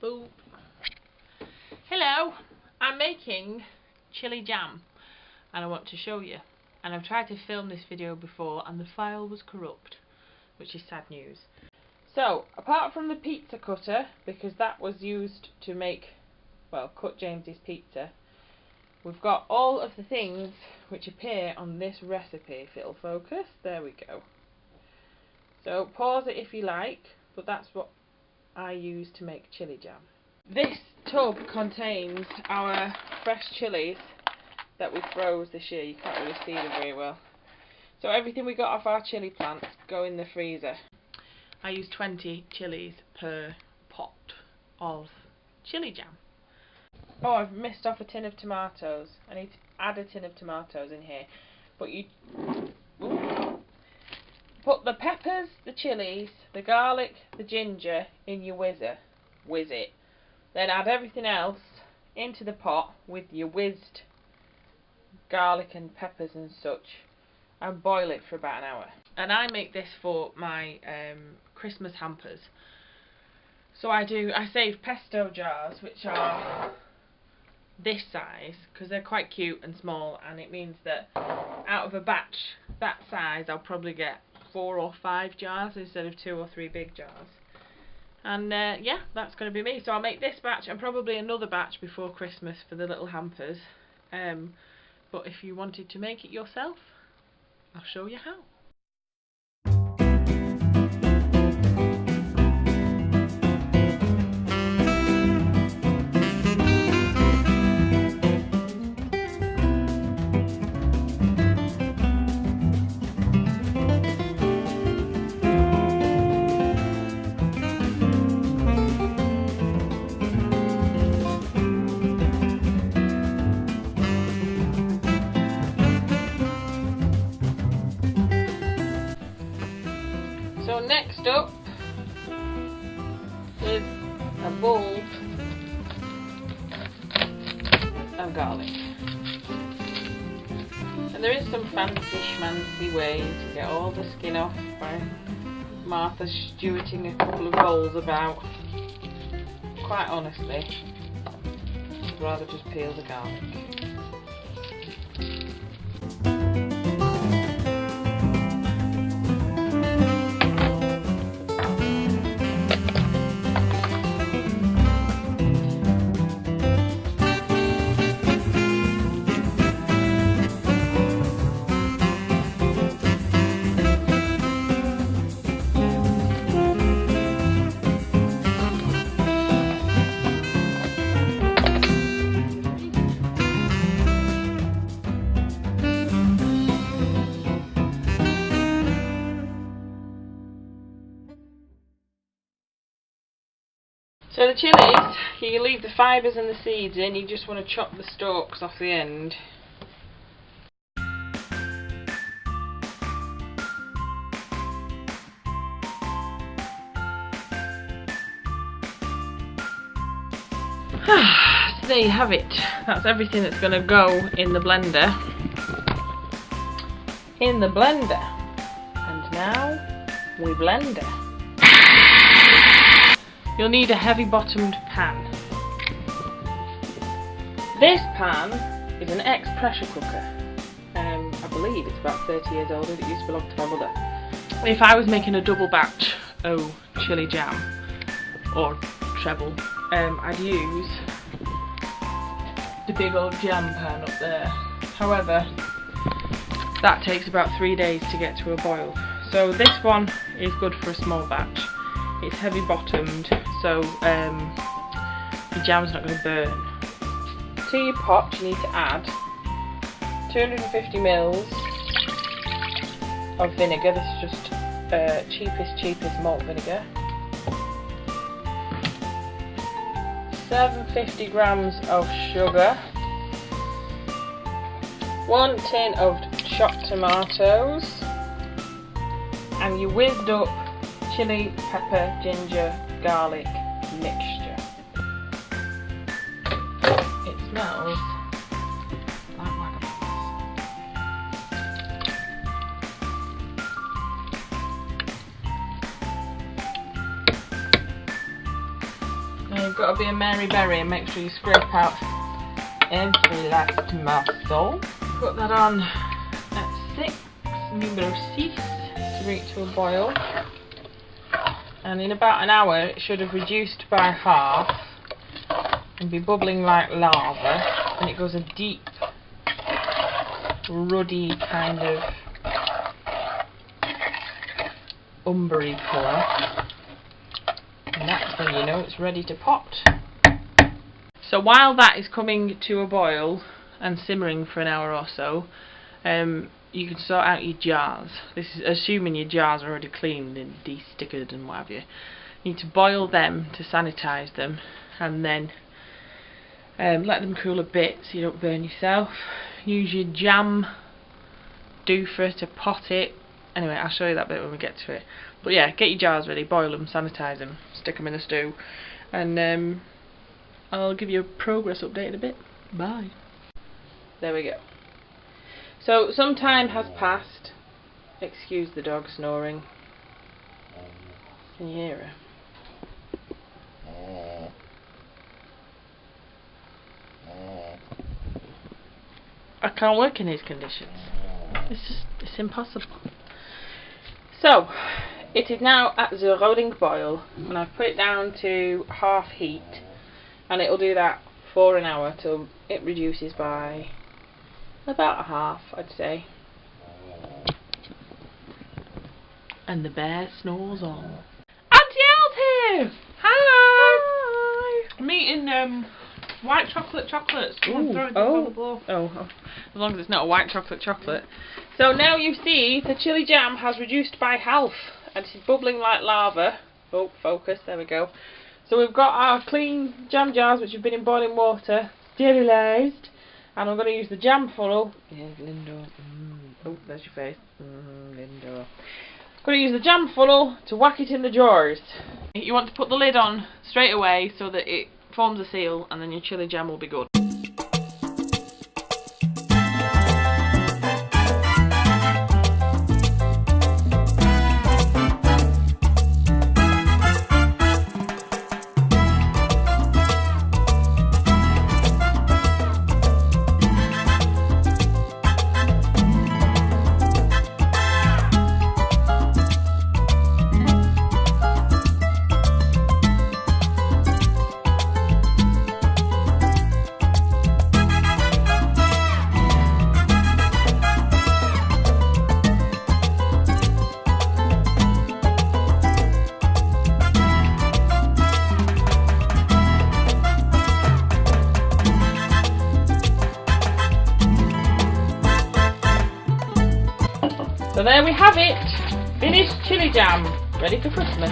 Boop. Hello, I'm making chili jam and I want to show you. And I've tried to film this video before and the file was corrupt, which is sad news. So, apart from the pizza cutter, because that was used to make, well, cut James's pizza, we've got all of the things which appear on this recipe. If it'll focus, there we go. So pause it if you like, but that's what I use to make chili jam. This tub contains our fresh chilies that we froze this year. You can't really see them very well. So everything we got off our chili plants go in the freezer. I use 20 chilies per pot of chili jam. Oh, I've missed off a tin of tomatoes. I need to add a tin of tomatoes in here. But you put the peppers, the chilies, the garlic, the ginger in your whizzer. Whiz it. Then add everything else into the pot with your whizzed garlic and peppers and such, and boil it for about an hour. And I make this for my Christmas hampers. So I save pesto jars, which are this size, because they're quite cute and small, and it means that out of a batch that size I'll probably get 4 or 5 jars instead of 2 or 3 big jars. And yeah, that's going to be me. So I'll make this batch and probably another batch before Christmas for the little hampers. But if you wanted to make it yourself, I'll show you how. So next up is a bulb of garlic. And there is some fancy schmancy way to get all the skin off by Martha stewarding a couple of bowls about. Quite honestly, I'd rather just peel the garlic. So the chilies, you leave the fibres and the seeds in, you just want to chop the stalks off the end. So there you have it. That's everything that's going to go in the blender. In the blender. And now we blend it. You'll need a heavy bottomed pan. This pan is an ex-pressure cooker. I believe it's about 30 years old and it used to belong to my mother. If I was making a double batch of chili jam or treble, I'd use the big old jam pan up there. However, that takes about 3 days to get to a boil. So this one is good for a small batch. It's heavy bottomed, so the jam's not going to burn. To your pot you need to add 250 ml of vinegar. This is just cheapest malt vinegar. 750 grams of sugar. 1 tin of chopped tomatoes. And your whizzed up chili, pepper, ginger, garlic mixture. It smells like watermelons. Now you've you've got to be a Mary Berry and make sure you scrape out every last morsel. Put that on at 6, numero 6, to bring it to a boil. And in about an hour it should have reduced by half and be bubbling like lava, and it goes a deep, ruddy kind of umbery colour, and that's when you know it's ready to pot. So while that is coming to a boil and simmering for an hour or so, you can sort out your jars. This is assuming your jars are already cleaned and de-stickered and what have you. You need to boil them to sanitise them, and then let them cool a bit so you don't burn yourself. Use your jam doofer to pot it. Anyway, I'll show you that bit when we get to it. But yeah, get your jars ready, boil them, sanitise them, stick them in a stew, and I'll give you a progress update in a bit. Bye. There we go. So some time has passed. Excuse the dog snoring. Can you hear her? I can't work in these conditions. It's impossible. So, it is now at the rolling boil, and I've put it down to half heat, and it'll do that for an hour till it reduces by about a half, I'd say. And the bear snores on. Auntie Elle's here! Hi! I'm eating white chocolates. I'm throwing them on the floor. Oh, as long as it's not a white chocolate. So now you see the chili jam has reduced by half, and it's bubbling like lava. Oh, focus, there we go. So we've got our clean jam jars which have been in boiling water, sterilised, and I'm going to use the jam funnel. Yes, Lindo. Oh, there's your face. Lindo. I'm going to use the jam funnel to whack it in the jars. You want to put the lid on straight away so that it forms a seal, and then your chili jam will be good. So there we have it, finished chili jam, ready for Christmas.